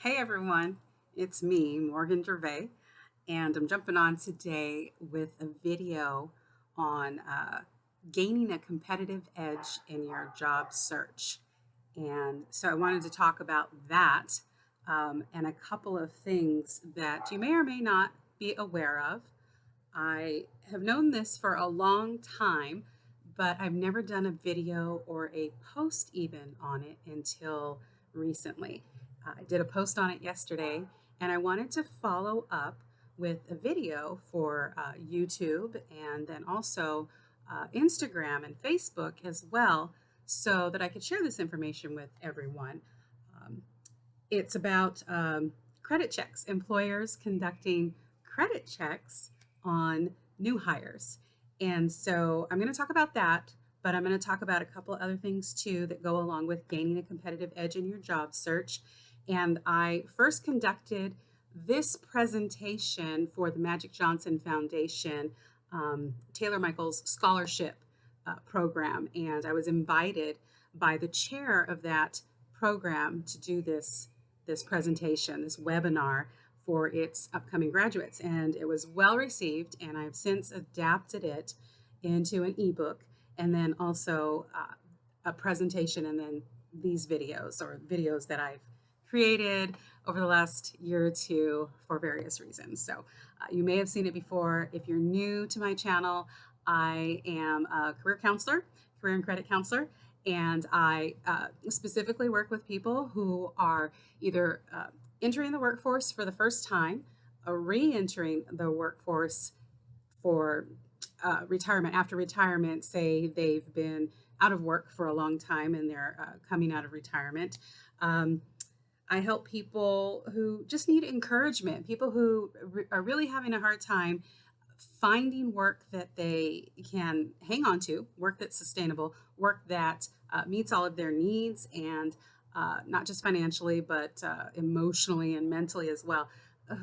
Hey everyone, it's me, Morganne Gervais, and I'm jumping on today with a video on gaining a competitive edge in your job search. And so I wanted to talk about that and a couple of things that you may or may not be aware of. I have known this for a long time, but I've never done a video or a post even on it until recently. I did a post on it yesterday, and I wanted to follow up with a video for YouTube and then also Instagram and Facebook as well, so that I could share this information with everyone. Um, it's about credit checks, employers conducting credit checks on new hires. And so I'm going to talk about that, but I'm going to talk about a couple other things too that go along with gaining a competitive edge in your job search. And I first conducted this presentation for the Magic Johnson Foundation Taylor Michaels Scholarship Program. And I was invited by the chair of that program to do this presentation, this webinar for its upcoming graduates. And it was well received, and I've since adapted it into an ebook and then also a presentation and then these videos that I've created over the last year or two for various reasons. So you may have seen it before. If you're new to my channel, I am a career and credit counselor, and I specifically work with people who are either entering the workforce for the first time, or re-entering the workforce for retirement. After retirement, say they've been out of work for a long time and they're coming out of retirement. I help people who just need encouragement, people who are really having a hard time finding work that they can hang on to, work that's sustainable, work that meets all of their needs, and not just financially, but emotionally and mentally as well.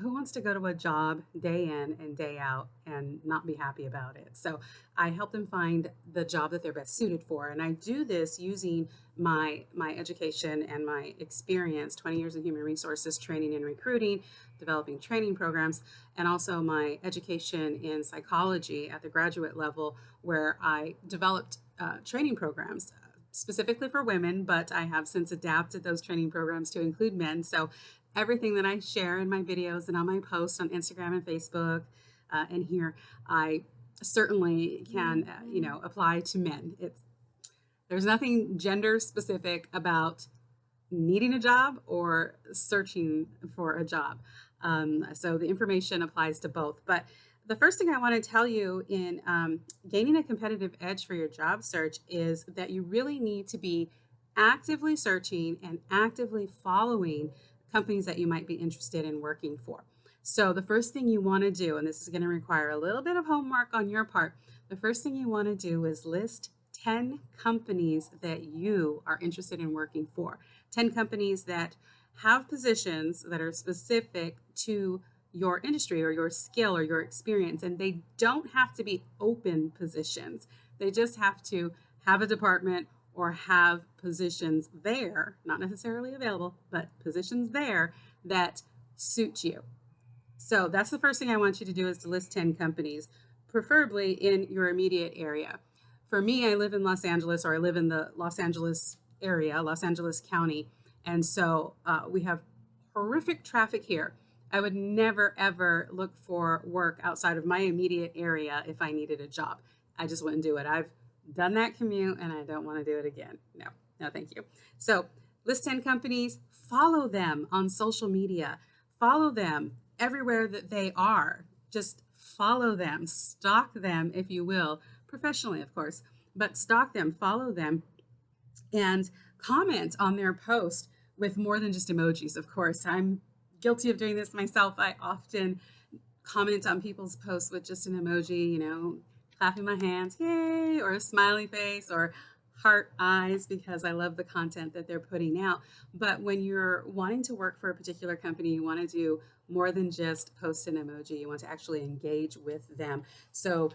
Who wants to go to a job day in and day out and not be happy about it? So I help them find the job that they're best suited for. And I do this using my education and my experience, 20 years in human resources, training and recruiting, developing training programs, and also my education in psychology at the graduate level, where I developed training programs specifically for women, but I have since adapted those training programs to include men. So everything that I share in my videos and on my posts on Instagram and Facebook and here, I certainly can, apply to men. There's nothing gender specific about needing a job or searching for a job. So the information applies to both. But the first thing I want to tell you in gaining a competitive edge for your job search is that you really need to be actively searching and actively following companies that you might be interested in working for. So the first thing you want to do, and this is going to require a little bit of homework on your part, the first thing you want to do is list 10 companies that you are interested in working for. 10 companies that have positions that are specific to your industry or your skill or your experience. And they don't have to be open positions. They just have to have a department or have positions there, not necessarily available, but positions there that suit you. So that's the first thing I want you to do, is to list 10 companies, preferably in your immediate area. For me, I live in Los Angeles, or I live in the Los Angeles area, Los Angeles County. And so we have horrific traffic here. I would never, ever look for work outside of my immediate area if I needed a job. I just wouldn't do it. I've done that commute and I don't want to do it again. No, thank you. So list 10 companies, follow them on social media, follow them everywhere that they are. Just follow them, stalk them, if you will, professionally, of course, but stalk them, follow them, and comment on their post with more than just emojis. Of course, I'm guilty of doing this myself. I often comment on people's posts with just an emoji, clapping my hands, yay, or a smiley face, or heart eyes, because I love the content that they're putting out. But when you're wanting to work for a particular company, you want to do more than just post an emoji. You want to actually engage with them. So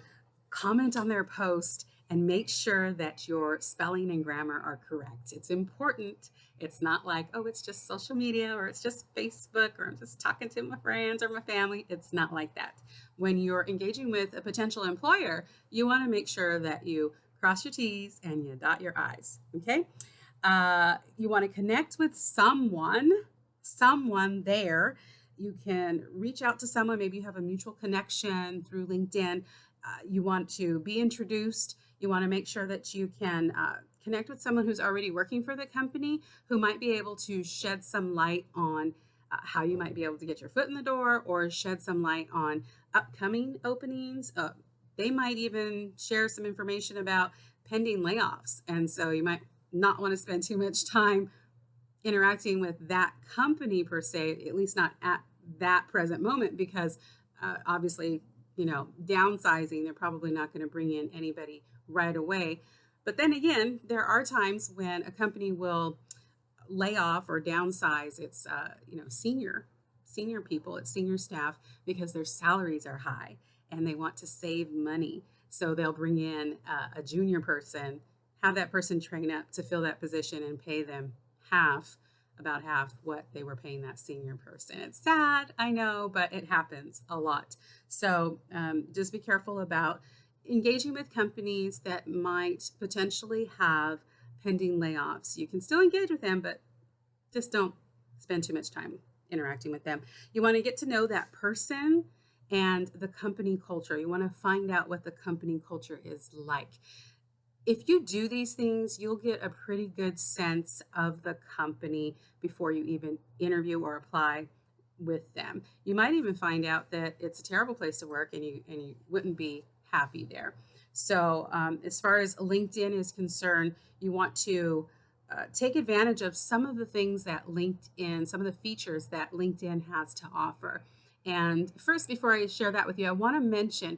comment on their post and make sure that your spelling and grammar are correct. It's important. It's not like, oh, it's just social media or it's just Facebook or I'm just talking to my friends or my family. It's not like that. When you're engaging with a potential employer, you want to make sure that you cross your T's and you dot your I's. Okay. You want to connect with someone there. You can reach out to someone. Maybe you have a mutual connection through LinkedIn. You want to be introduced. You want to make sure that you can connect with someone who's already working for the company who might be able to shed some light on how you might be able to get your foot in the door or shed some light on upcoming openings. They might even share some information about pending layoffs. And so you might not want to spend too much time interacting with that company per se, at least not at that present moment, because obviously, downsizing, they're probably not going to bring in anybody right away. But then again, there are times when a company will lay off or downsize its, senior people, its senior staff, because their salaries are high and they want to save money. So they'll bring in a junior person, have that person train up to fill that position and pay them about half what they were paying that senior person. It's sad, I know, but it happens a lot. So just be careful about engaging with companies that might potentially have pending layoffs. You can still engage with them, but just don't spend too much time interacting with them. You want to get to know that person and the company culture. You want to find out what the company culture is like. If you do these things, you'll get a pretty good sense of the company before you even interview or apply with them. You might even find out that it's a terrible place to work and you wouldn't be happy there. So as far as LinkedIn is concerned, you want to take advantage of some of the things that some of the features that LinkedIn has to offer. And first, before I share that with you, I want to mention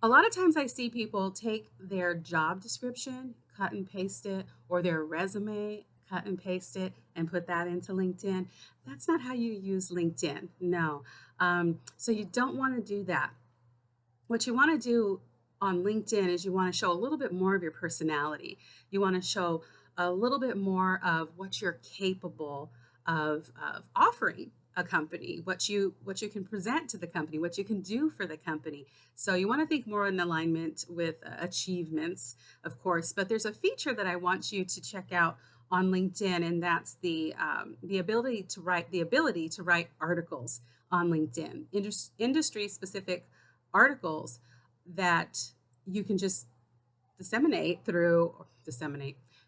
a lot of times I see people take their job description, cut and paste it, or their resume, cut and paste it, and put that into LinkedIn. That's not how you use LinkedIn. No. So you don't want to do that. What you want to do on LinkedIn is you want to show a little bit more of your personality. You want to show a little bit more of what you're capable of offering a company, what you can present to the company, what you can do for the company. So you want to think more in alignment with achievements, of course. But there's a feature that I want you to check out on LinkedIn, and that's the ability to write articles on LinkedIn, industry specific articles that you can just disseminate.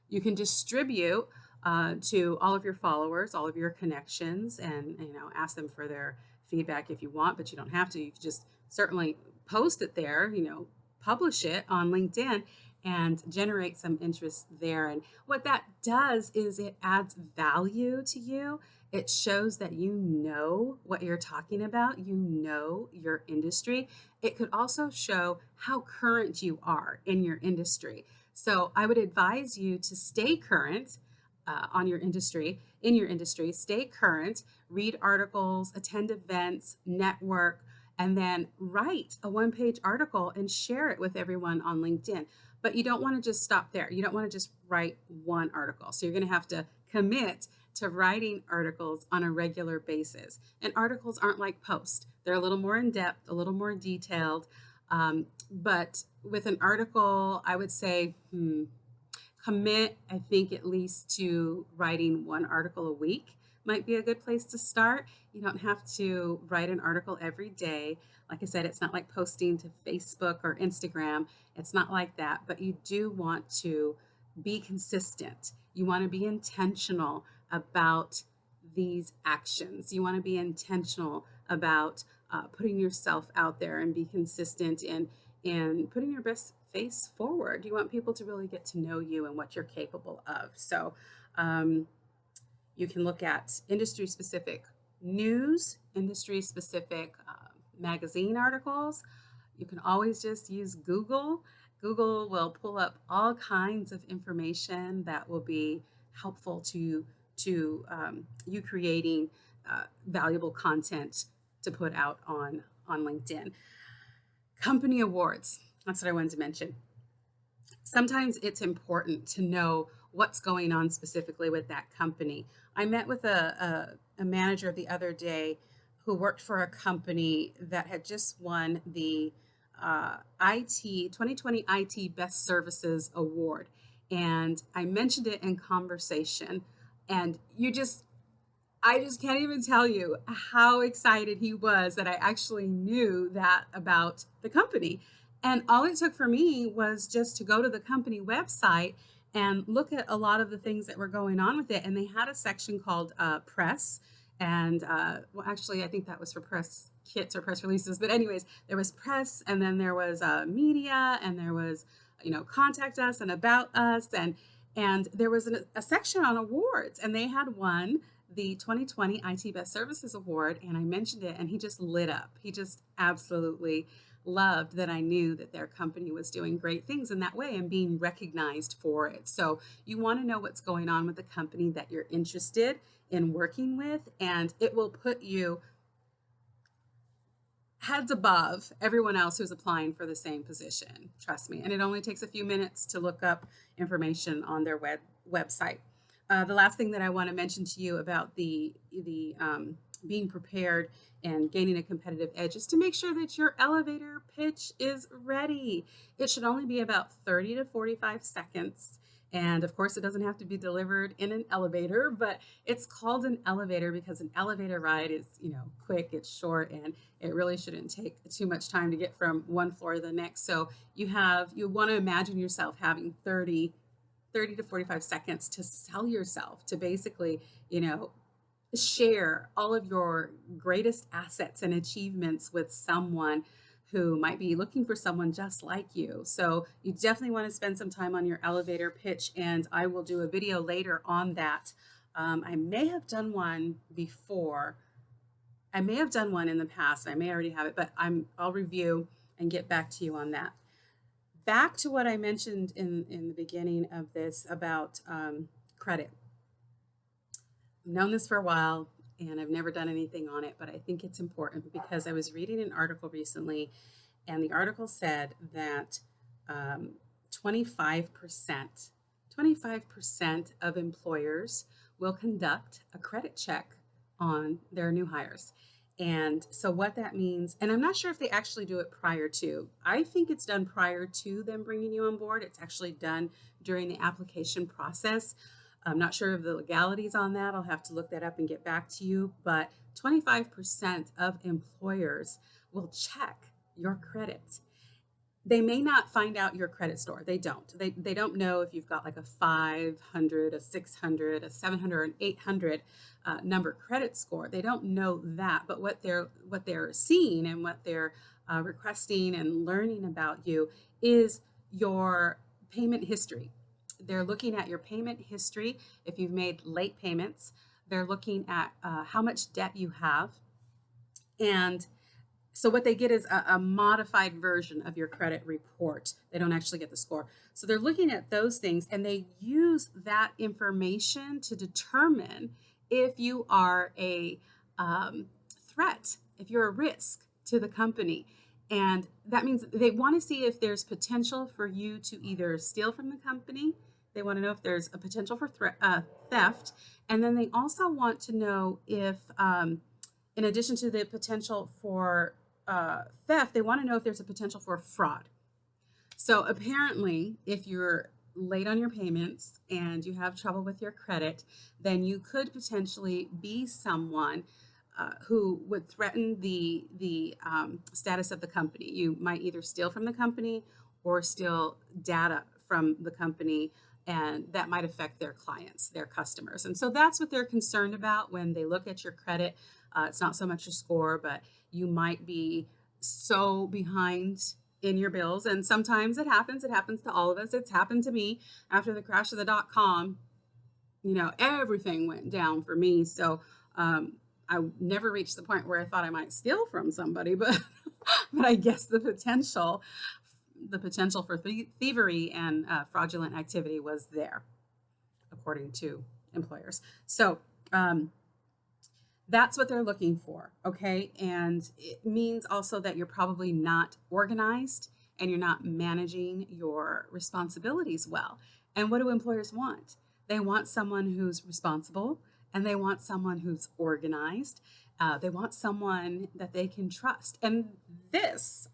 You can distribute to all of your followers, all of your connections, and ask them for their feedback if you want, but you don't have to. You can just certainly post it there, publish it on LinkedIn and generate some interest there. And what that does is it adds value to you. It shows that you know what you're talking about, you know your industry. It could also show how current you are in your industry. So I would advise you to stay current in your industry, stay current, read articles, attend events, network, and then write a one-page article and share it with everyone on LinkedIn. But you don't want to just stop there. You don't want to just write one article. So you're going to have to commit to writing articles on a regular basis. And articles aren't like posts. They're a little more in depth, a little more detailed. But with an article, I would say, commit, I think, at least to writing one article a week might be a good place to start. You don't have to write an article every day. Like I said, it's not like posting to Facebook or Instagram. It's not like that, but you do want to be consistent. You want to be intentional about these actions. You want to be intentional about putting yourself out there and be consistent in putting your best face forward. You want people to really get to know you and what you're capable of. So you can look at industry specific news, industry specific magazine articles. You can always just use Google. Google will pull up all kinds of information that will be helpful to you creating valuable content to put out on LinkedIn. Company awards. That's what I wanted to mention. sometimes it's important to know what's going on specifically with that company. I met with a manager the other day who worked for a company that had just won the IT 2020 IT Best Services Award. And I mentioned it in conversation, and I just can't even tell you how excited he was that I actually knew that about the company. And all it took for me was just to go to the company website and look at a lot of the things that were going on with it. And they had a section called press. And well, actually, I think that was for press kits or press releases. But, anyways, there was press, and then there was media, and there was, contact us and about us. And there was a section on awards, and they had won the 2020 IT Best Services Award, and I mentioned it, and he just lit up. He just absolutely loved that I knew that their company was doing great things in that way and being recognized for it. So you want to know what's going on with the company that you're interested in working with, and it will put you heads above everyone else who's applying for the same position. Trust me. And it only takes a few minutes to look up information on their website. The last thing that I want to mention to you about the being prepared and gaining a competitive edge is to make sure that your elevator pitch is ready. It should only be about 30 to 45 seconds. And of course, it doesn't have to be delivered in an elevator, but it's called an elevator because an elevator ride is, quick, it's short, and it really shouldn't take too much time to get from one floor to the next. So you want to imagine yourself having 30 to 45 seconds to sell yourself, to basically, share all of your greatest assets and achievements with someone who might be looking for someone just like you. So you definitely want to spend some time on your elevator pitch, and I will do a video later on that. I may have done one before. I may have done one in the past. I may already have it, but I'll review and get back to you on that. Back to what I mentioned in the beginning of this about credit. I've known this for a while, and I've never done anything on it, but I think it's important because I was reading an article recently, and the article said that 25% of employers will conduct a credit check on their new hires. And so what that means, and I'm not sure if they actually do it prior to. I think it's done prior to them bringing you on board. It's actually done during the application process. I'm not sure of the legalities on that. I'll have to look that up and get back to you. But 25% of employers will check your credit. They may not find out your credit score. They don't. They don't know if you've got like a 500, a 600, a 700, an 800 number credit score. They don't know that. But what they're seeing and what they're requesting and learning about you is your payment history. They're looking at your payment history. If you've made late payments, they're looking at how much debt you have. And so what they get is a modified version of your credit report. They don't actually get the score. So they're looking at those things, and they use that information to determine if you are a threat, if you're a risk to the company. And that means they want to see if there's potential for you to either steal from the company. They want to know if there's a potential for theft. And then they also want to know if, in addition to the potential for theft, they want to know if there's a potential for fraud. So apparently, if you're late on your payments and you have trouble with your credit, then you could potentially be someone who would threaten the status of the company. You might either steal from the company or steal data from the company, and that might affect their clients, their customers. And so that's what they're concerned about when they look at your credit. It's not so much your score, but you might be so behind in your bills. And sometimes it happens. It happens to all of us. It's happened to me after the crash of the .com. Everything went down for me. So I never reached the point where I thought I might steal from somebody, but I guess the potential for thievery and fraudulent activity was there, according to employers. So that's what they're looking for, okay? And it means also that you're probably not organized and you're not managing your responsibilities well. And what do employers want? They want someone who's responsible, and they want someone who's organized. They want someone that they can trust. And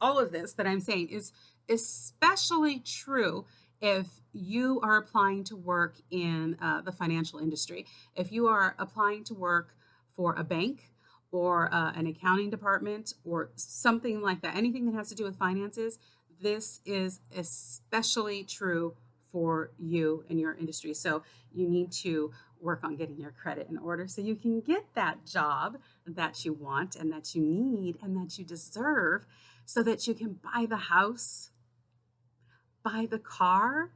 all of this that I'm saying is especially true if you are applying to work in the financial industry. If you are applying to work for a bank or an accounting department or something like that, anything that has to do with finances, this is especially true for you and your industry. So you need to work on getting your credit in order so you can get that job that you want and that you need and that you deserve, so that you can buy the house, buy the car,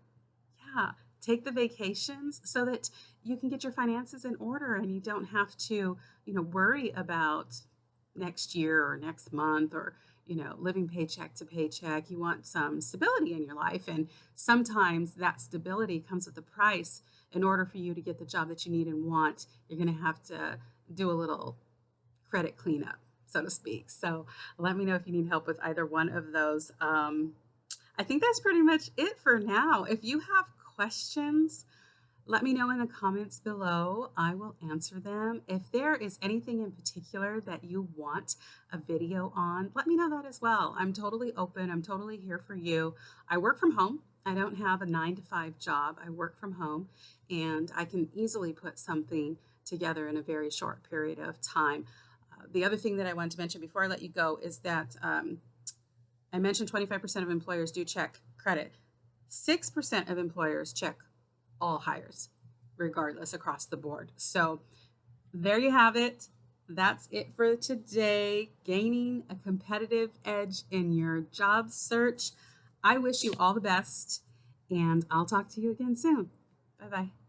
yeah, take the vacations, so that you can get your finances in order and you don't have to, worry about next year or next month or, living paycheck to paycheck. You want some stability in your life. And sometimes that stability comes with a price. In order for you to get the job that you need and want, you're going to have to do a little credit cleanup, so to speak. So let me know if you need help with either one of those. I think that's pretty much it for now. If you have questions, let me know in the comments below. I will answer them. If there is anything in particular that you want a video on, let me know that as well. I'm totally open. I'm totally here for you. I work from home. I don't have a 9-to-5 job. I work from home, and I can easily put something together in a very short period of time. The other thing that I wanted to mention before I let you go is that I mentioned 25% of employers do check credit. 6% of employers check all hires, regardless, across the board. So there you have it. That's it for today. Gaining a competitive edge in your job search. I wish you all the best, and I'll talk to you again soon. Bye-bye.